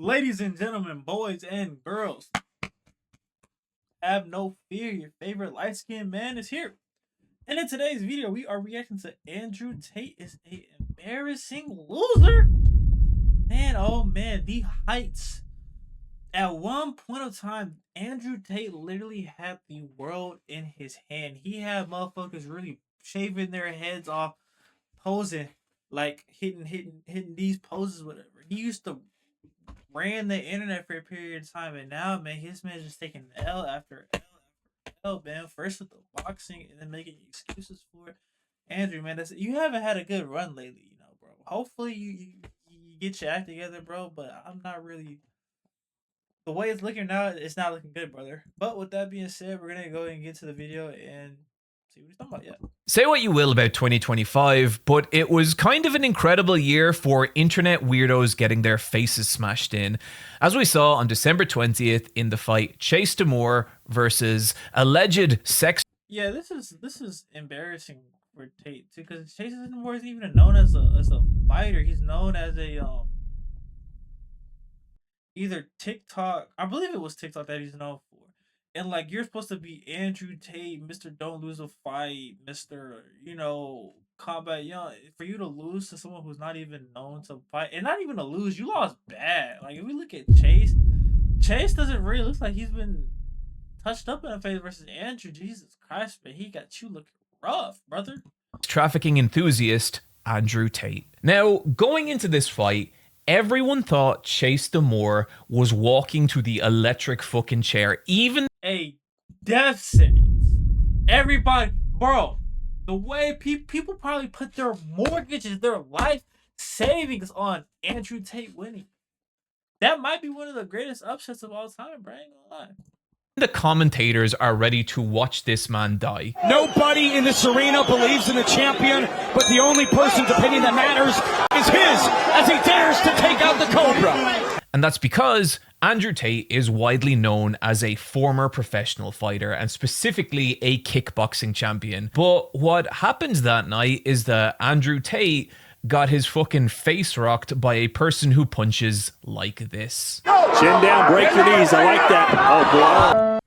Ladies and gentlemen, boys and girls, have no fear. Your favorite light skinned man is here. And in today's video, we are reacting to Andrew Tate is a embarrassing loser. Man, oh man, the heights. At one point of time, Andrew Tate literally had the world in his hand. He had motherfuckers really shaving their heads off, posing, like hitting these poses, whatever. He used to ran the internet for a period of time, and now, man, his man just taking L after L after L, man. First with the boxing, and then making excuses for it. Andrew, man, you haven't had a good run lately, bro. Hopefully, you get your act together, bro. But I'm not really. The way it's looking now, it's not looking good, brother. But with that being said, we're gonna go ahead and get to the video and see what he's talking about. Yeah. Say what you will about 2025, but it was kind of an incredible year for internet weirdos getting their faces smashed in, as we saw on December 20th in the fight Chase Demore versus alleged sex. Yeah, this is embarrassing for Tate too, because Chase Demore isn't even known as a fighter. He's known as a either TikTok. I believe it was TikTok that he's known for. And like, you're supposed to be Andrew Tate, Mr. Don't Lose a Fight, Mr. Combat Young. For you to lose to someone who's not even known to fight, and not even to lose, you lost bad. Like, if we look at Chase doesn't really look like he's been touched up in the face versus Andrew. Jesus Christ, man, he got you looking rough, brother. Trafficking enthusiast Andrew Tate. Now, going into this fight, everyone thought Chase Demore was walking to the electric fucking chair. Even a death sentence. Everybody, bro, the way people probably put their mortgages, their life savings on Andrew Tate winning. That might be one of the greatest upsets of all time, bro. I ain't gonna lie. The commentators are ready to watch this man die. Nobody in this arena believes in the champion, but the only person's opinion that matters is his as he dares to take out the Cobra. And that's because Andrew Tate is widely known as a former professional fighter and specifically a kickboxing champion. But what happens that night is that Andrew Tate got his fucking face rocked by a person who punches like this. Chin down, break your knees. I like that. Oh,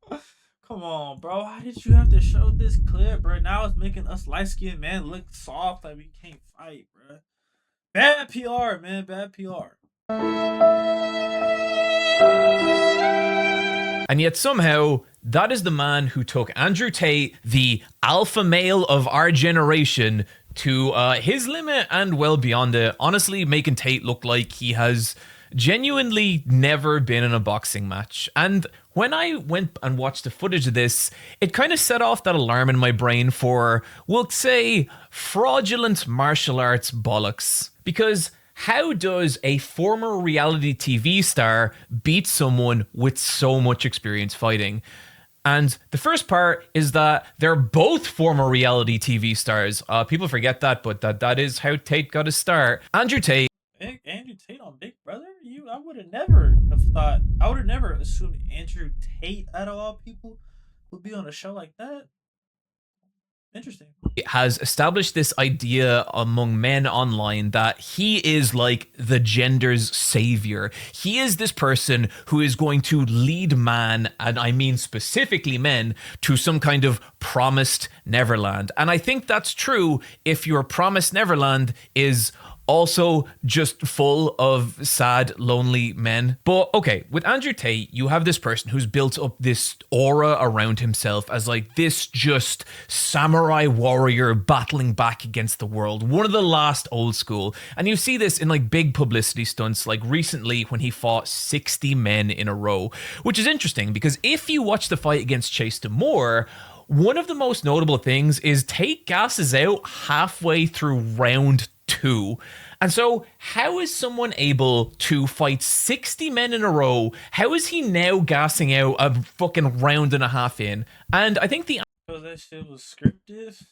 boy. Come on, bro. Why did you have to show this clip, bro? Now it's making us light-skinned man look soft, like we can't fight, bro. Bad PR, man. Bad PR. And yet somehow, that is the man who took Andrew Tate, the alpha male of our generation, to his limit and well beyond it, honestly making Tate look like he has genuinely never been in a boxing match. And when I went and watched the footage of this, it kind of set off that alarm in my brain for, we'll say, fraudulent martial arts bollocks. Because how does a former reality TV star beat someone with so much experience fighting? And the first part is that they're both former reality TV stars. People forget that, but that is how Tate got his start. Andrew Tate. Andrew Tate on Big Brother? I would have never have thought. I would have never assumed Andrew Tate, out of all people, would be on a show like that. Interesting. It has established this idea among men online that he is like the gender's savior. He is this person who is going to lead man, and I mean specifically men, to some kind of promised Neverland. And I think that's true if your promised Neverland is also just full of sad, lonely men. But okay, with Andrew Tate, you have this person who's built up this aura around himself as like this just samurai warrior battling back against the world, one of the last old school. And you see this in like big publicity stunts, like recently when he fought 60 men in a row, which is interesting because if you watch the fight against Chase Demore, one of the most notable things is Tate gasses out halfway through round 2. And so how is someone able to fight 60 men in a row? How is he now gassing out a fucking round and a half in? And I think that shit was scripted.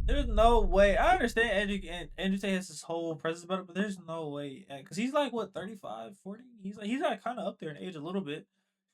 There's no way. I understand Andrew Tate has this whole presence about it, but there's no way. Because he's like, what, 35, 40? He's like kind of up there in age a little bit.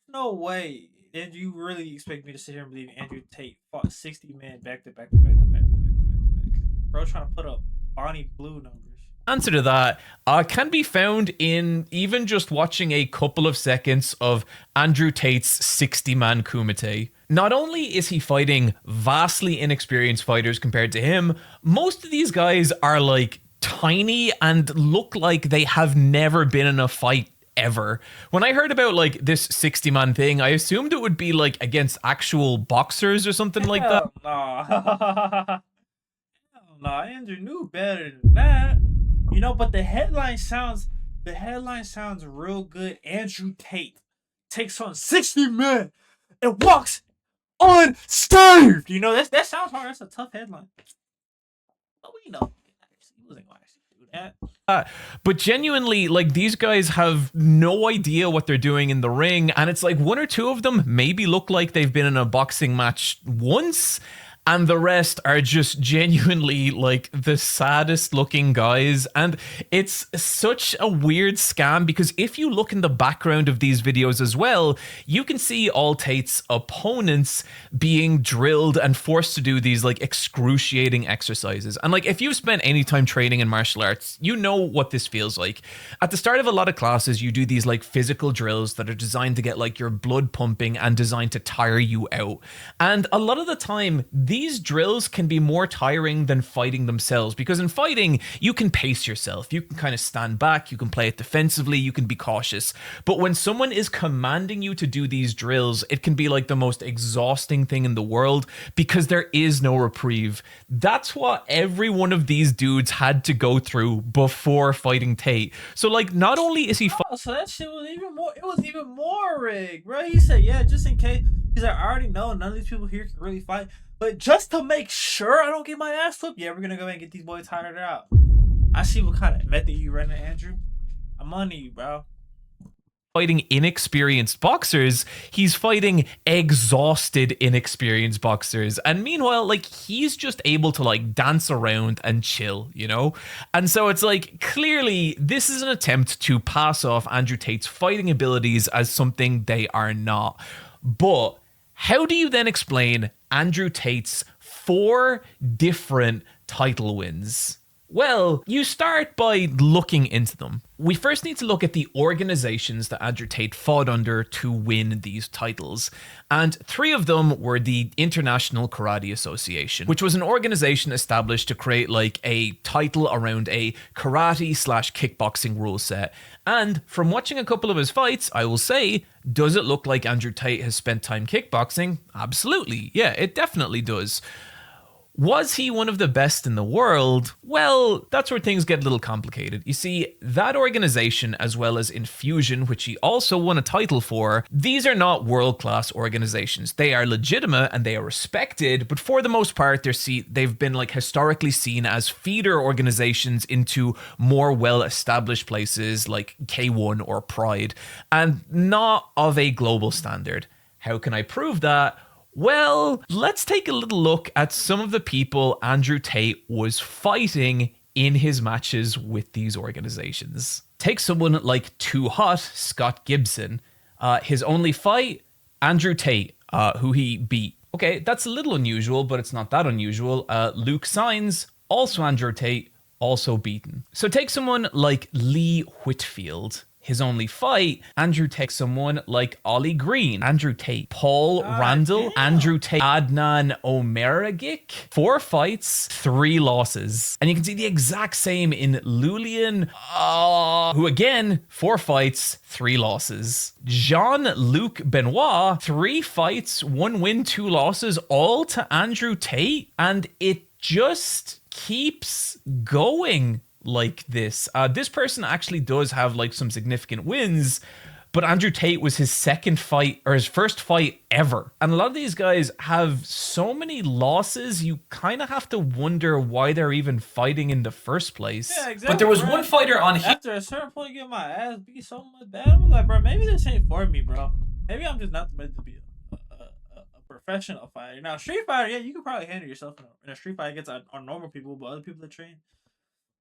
No way. And you really expect me to sit here and believe Andrew Tate fought 60 men back to back to back to back to back to back to back? Bro, trying to put up Bonnie Blue numbers. Answer to that can be found in even just watching a couple of seconds of Andrew Tate's 60-man Kumite. Not only is he fighting vastly inexperienced fighters compared to him, most of these guys are like tiny and look like they have never been in a fight ever. When I heard about like this 60-man thing, I assumed it would be like against actual boxers or something like that. Nah. Hell nah, Andrew knew better than that. You know, but the headline sounds real good. Andrew Tate takes on 60 men and walks unscathed. You know, that sounds hard. That's a tough headline. But we know he wasn't going to actually do that. But genuinely, like, these guys have no idea what they're doing in the ring, and it's like one or two of them maybe look like they've been in a boxing match once, and the rest are just genuinely like the saddest looking guys. And it's such a weird scam because if you look in the background of these videos as well, you can see all Tate's opponents being drilled and forced to do these like excruciating exercises. And like, if you've spent any time training in martial arts, you know what this feels like. At the start of a lot of classes, you do these like physical drills that are designed to get like your blood pumping and designed to tire you out. And a lot of the time, these drills can be more tiring than fighting themselves, because in fighting, you can pace yourself. You can kind of stand back, you can play it defensively, you can be cautious. But when someone is commanding you to do these drills, it can be like the most exhausting thing in the world because there is no reprieve. That's what every one of these dudes had to go through before fighting Tate. So like, not only is he so that shit was even more, it was even more rigged, bro. He said, yeah, just in case. He's like, I already know none of these people here can really fight, but just to make sure I don't get my ass whooped, yeah, we're gonna go and get these boys tired out. I see what kind of method you running, Andrew. I'm on to you, bro. Fighting inexperienced boxers, he's fighting exhausted inexperienced boxers, and meanwhile, like, he's just able to like dance around and chill, you know? And so it's like, clearly this is an attempt to pass off Andrew Tate's fighting abilities as something they are not. But how do you then explain Andrew Tate's 4 different title wins? Well, you start by looking into them. We first need to look at the organizations that Andrew Tate fought under to win these titles. And 3 of them were the International Karate Association, which was an organization established to create like a title around a karate/kickboxing rule set. And from watching a couple of his fights, I will say, does it look like Andrew Tate has spent time kickboxing? Absolutely. Yeah, it definitely does. Was he one of the best in the world? Well, that's where things get a little complicated. You see, that organization, as well as Infusion, which he also won a title for, these are not world-class organizations. They are legitimate and they are respected, but for the most part, they've been like historically seen as feeder organizations into more well-established places like K1 or Pride, and not of a global standard. How can I prove that? Well, let's take a little look at some of the people Andrew Tate was fighting in his matches with these organizations. Take someone like Too Hot, Scott Gibson. His only fight, Andrew Tate, who he beat. Okay, that's a little unusual, but it's not that unusual. Luke Sainz, also Andrew Tate, also beaten. So take someone like Lee Whitfield. His only fight, Andrew Tate. Someone like Ollie Green, Andrew Tate. Paul Randall, damn. Andrew Tate. Adnan Omeragic. 4 fights, 3 losses. And you can see the exact same in Lulian, who again, 4 fights, 3 losses. Jean-Luc Benoit, 3 fights, 1 win, 2 losses, all to Andrew Tate. And it just keeps going like this. This person actually does have like some significant wins, but Andrew Tate was his second fight, or his first fight ever. And a lot of these guys have so many losses, you kind of have to wonder why they're even fighting in the first place. Yeah, exactly. But there was one fighter on here. After a certain point, get my ass beat so much bad. I'm like, bro, maybe this ain't for me, bro. Maybe I'm just not meant to be a professional fighter. Now, street fighter, yeah, you could probably handle yourself in a street fight against on normal people, but other people that train,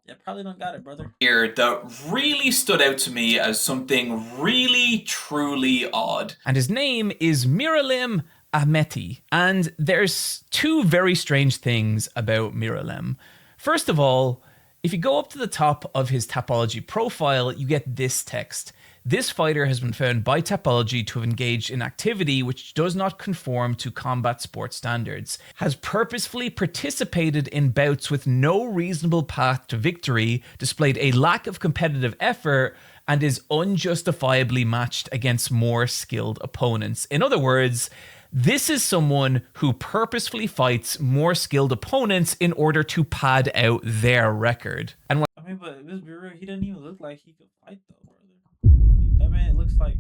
yeah, probably don't got it, brother. Here that really stood out to me as something really, truly odd. And his name is Miralem Ahmeti. And there's 2 very strange things about Miralem. First of all, If you go up to the top of his Tapology profile, you get this text. This fighter has been found by Tapology to have engaged in activity which does not conform to combat sport standards, has purposefully participated in bouts with no reasonable path to victory, displayed a lack of competitive effort, and is unjustifiably matched against more skilled opponents. In other words, this is someone who purposefully fights more skilled opponents in order to pad out their record. And I mean, but let's be real, he doesn't even look like he could fight though, brother. Like, that man looks like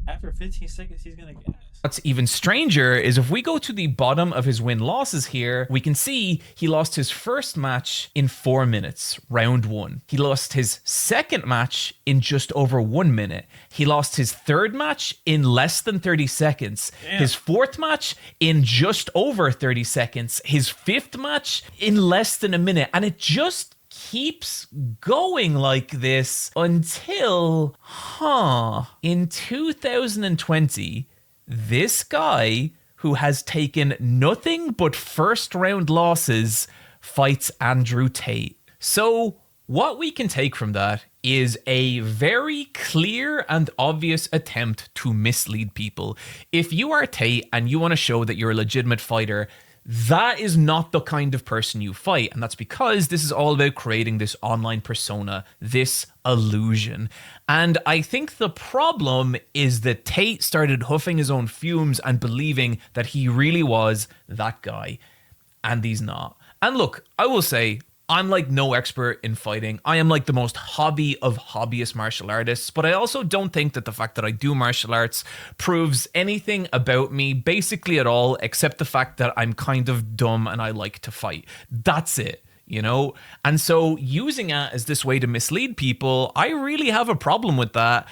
after 15 seconds he's gonna gas. what's even stranger is if we go to the bottom of his win-losses here, we can see he lost his first match in 4 minutes, round 1. He lost his second match in just over 1 minute. He lost his third match in less than 30 seconds. Damn. His fourth match in just over 30 seconds. His fifth match in less than a minute. And it just keeps going like this until, in 2020, this guy who has taken nothing but first round losses fights Andrew Tate. So what we can take from that is a very clear and obvious attempt to mislead people. If you are Tate and you want to show that you're a legitimate fighter, that is not the kind of person you fight. And that's because this is all about creating this online persona, this illusion. And I think the problem is that Tate started huffing his own fumes and believing that he really was that guy. And he's not. And look, I will say, I'm like no expert in fighting. I am like the most hobby of hobbyist martial artists, but I also don't think that the fact that I do martial arts proves anything about me basically at all, except the fact that I'm kind of dumb and I like to fight. That's it, you know? And so using it as this way to mislead people, I really have a problem with that.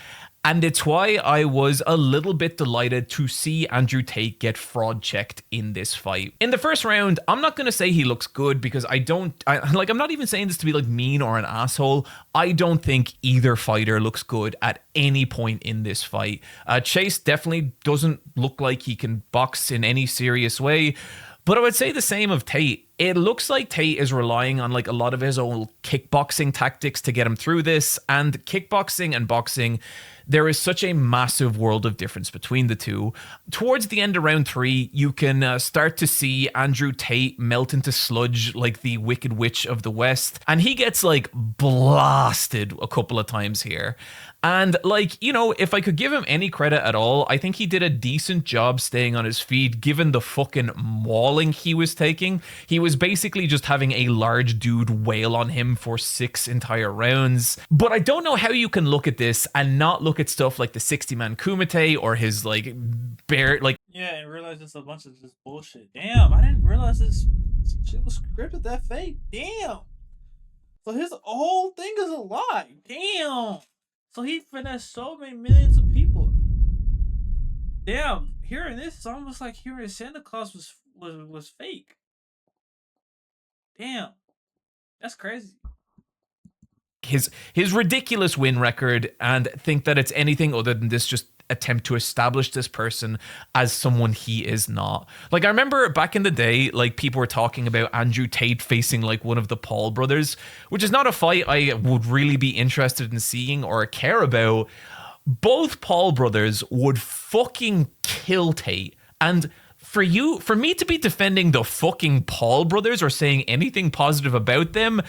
And it's why I was a little bit delighted to see Andrew Tate get fraud checked in this fight. In the first round, I'm not going to say he looks good because I'm not even saying this to be like mean or an asshole. I don't think either fighter looks good at any point in this fight. Chase definitely doesn't look like he can box in any serious way. But I would say the same of Tate. It looks like Tate is relying on like a lot of his old kickboxing tactics to get him through this. And kickboxing and boxing, there is such a massive world of difference between the two. Towards the end of round 3, you can start to see Andrew Tate melt into sludge like the Wicked Witch of the West. And he gets like blasted a couple of times here. And like, you know, if I could give him any credit at all, I think he did a decent job staying on his feet given the fucking mauling he was taking. He was basically just having a large dude wail on him for 6 entire rounds. But I don't know how you can look at this and not look at stuff like the 60-man Kumite or his like bear, like, yeah, and realize it's a bunch of just bullshit. Damn, I didn't realize this shit was scripted that fake. Damn. So his whole thing is a lie. Damn. So he finessed so many millions of people. Damn, hearing this is almost like hearing Santa Claus was fake. Damn, that's crazy. His ridiculous win record, and think that it's anything other than this just attempt to establish this person as someone he is not. Like, I remember back in the day, like, people were talking about Andrew Tate facing like one of the Paul brothers, which is not a fight I would really be interested in seeing or care about. Both Paul brothers would fucking kill Tate. And for me to be defending the fucking Paul brothers or saying anything positive about them,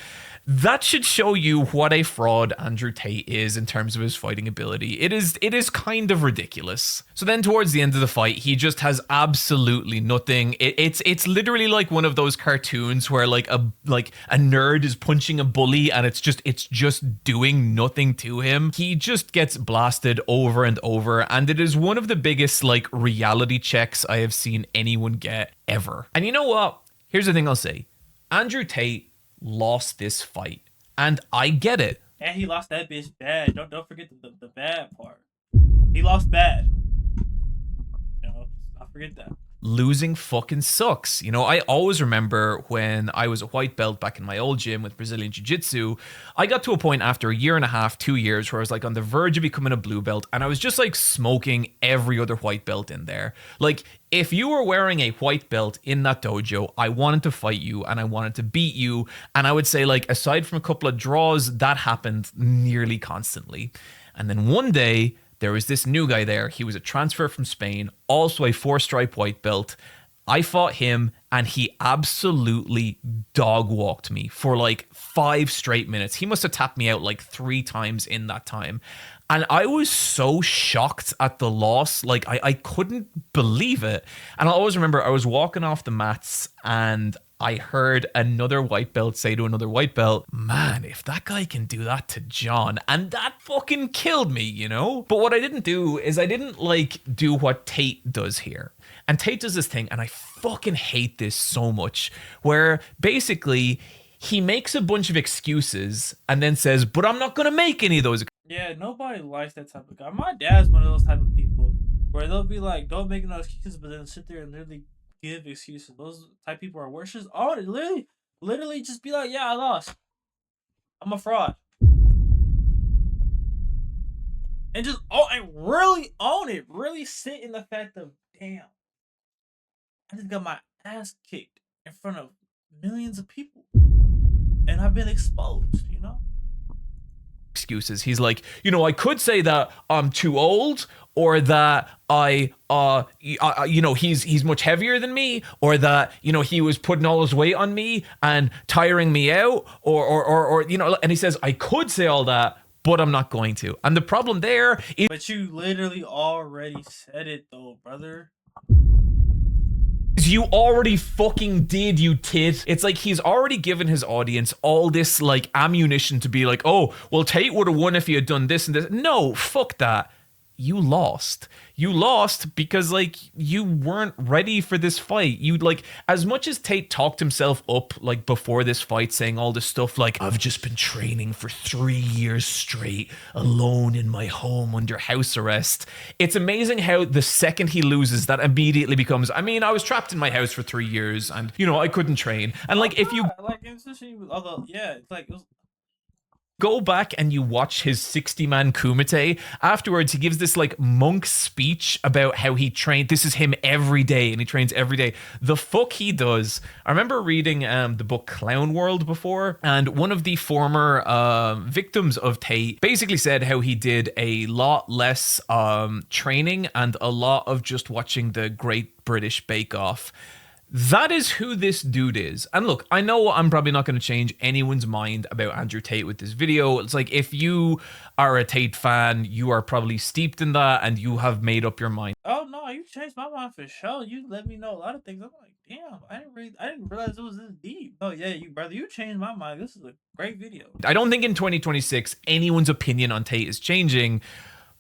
that should show you what a fraud Andrew Tate is in terms of his fighting ability. It is kind of ridiculous. So then towards the end of the fight, he just has absolutely nothing. It's literally like one of those cartoons where like a nerd is punching a bully and it's just doing nothing to him. He just gets blasted over and over, and it is one of the biggest like reality checks I have seen anyone get ever. And you know what? Here's the thing I'll say. Andrew Tate lost this fight, and I get it. And he lost that bitch bad. Don't forget the bad part. He lost bad. You know, I forget that. losing fucking sucks. You know, I always remember when I was a white belt back in my old gym with Brazilian Jiu-Jitsu, I got to a point after a year and a half, 2 years, where I was like on the verge of becoming a blue belt, and I was just like smoking every other white belt in there. Like, if you were wearing a white belt in that dojo, I wanted to fight you and I wanted to beat you. And I would say, like, aside from a couple of draws, that happened nearly constantly. And then one day, there was this new guy there. He was a transfer from Spain, also a 4-stripe white belt. I fought him and he absolutely dog walked me for like 5 straight minutes. He must have tapped me out like 3 times in that time. And I was so shocked at the loss. Like, I couldn't believe it. And I always remember I was walking off the mats and I heard another white belt say to another white belt, man, if that guy can do that to John, and that fucking killed me, you know? But what I didn't do is I didn't like do what Tate does here. And Tate does this thing, and I fucking hate this so much, where basically he makes a bunch of excuses and then says, but I'm not going to make any of those. Yeah, nobody likes that type of guy. My dad's one of those type of people where they'll be like, don't make no excuses, but then sit there and literally give excuses. Those type of people are worse. Just own it. Literally just be like, yeah, I lost. I'm a fraud. And just and really own it. Really sit in the fact of, damn, I just got my ass kicked in front of millions of people. And I've been exposed, you know? Excuses. He's like, you know, I could say that I'm too old, or that you know, he's much heavier than me, or that, you know, he was putting all his weight on me and tiring me out, or you know, and he says, I could say all that, but I'm not going to. And the problem there is, but you literally already said it though, brother. you already fucking did, you tit. It's like he's already given his audience all this like ammunition to be like, oh, well, Tate would have won if he had done this and this. No, fuck that. You lost. You lost because, like, you weren't ready for this fight. You, like, as much as Tate talked himself up, like, before this fight, saying all this stuff like, I've just been training for 3 years straight, alone in my home under house arrest. It's amazing how the second he loses, that immediately becomes, I mean, I was trapped in my house for 3 years and, you know, I couldn't train. And, like, if you... Like, especially with other... Yeah, it's like... It was, go back and you watch his 60-man kumite, afterwards he gives this like monk speech about how he trained. This is him every day and he trains every day. The fuck he does. I remember reading the book Clown World before, and one of the former victims of Tate basically said how he did a lot less training and a lot of just watching the Great British Bake Off. That is who this dude is. And look, I know I'm probably not going to change anyone's mind about Andrew Tate with this video. It's like, if you are a Tate fan, you are probably steeped in that and you have made up your mind. oh no, you changed my mind for sure. You let me know a lot of things. I'm like, damn, I didn't realize it was this deep. Oh yeah, you changed my mind. This is a great video. I don't think in 2026 anyone's opinion on Tate is changing.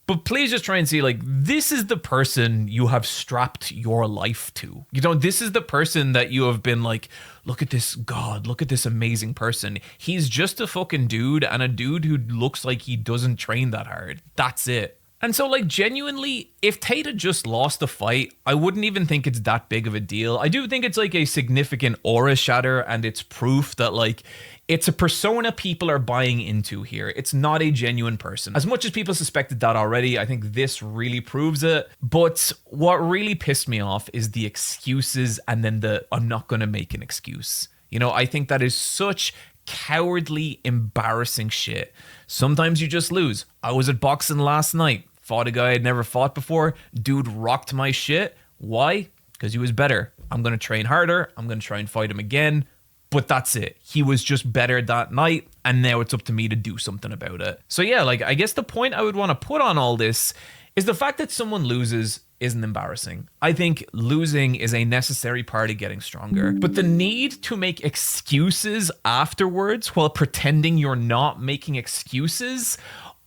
But please just try and see, like, this is the person you have strapped your life to. You know, this is the person that you have been like, look at this god, look at this amazing person. He's just a fucking dude, and a dude who looks like he doesn't train that hard. That's it. And so, like, genuinely, if Tate had just lost the fight, I wouldn't even think it's that big of a deal. I do think it's like a significant aura shatter, and it's proof that, like, it's a persona people are buying into here. It's not a genuine person. As much as people suspected that already, I think this really proves it. But what really pissed me off is the excuses and then the, I'm not going to make an excuse. You know, I think that is such cowardly, embarrassing shit. Sometimes you just lose. I was at boxing last night. Fought a guy I'd never fought before. Dude rocked my shit. Why? Because he was better. I'm going to train harder. I'm going to try and fight him again. But that's it. He was just better that night, and now it's up to me to do something about it. So yeah, like, I guess the point I would want to put on all this is the fact that someone loses isn't embarrassing. I think losing is a necessary part of getting stronger. But the need to make excuses afterwards while pretending you're not making excuses,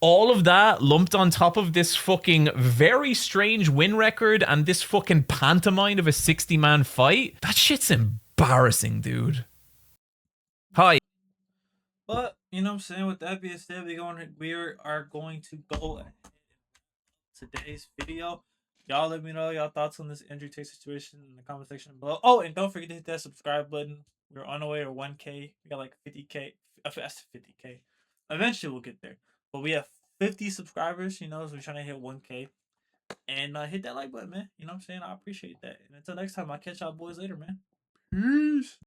all of that lumped on top of this fucking very strange win record and this fucking pantomime of a 60-man fight, that shit's embarrassing, dude. Hi. But you know what I'm saying, with that being said, we are going to go ahead with today's video. Y'all let me know y'all thoughts on this Andrew Tate situation in the comment section below. Oh, and don't forget to hit that subscribe button. We're on the way to 1K. We got like 50K. That's 50K. Eventually we'll get there. But we have 50 subscribers, you know, so we're trying to hit 1K. And hit that like button, man. You know what I'm saying? I appreciate that. And until next time, I'll catch y'all boys later, man. Peace.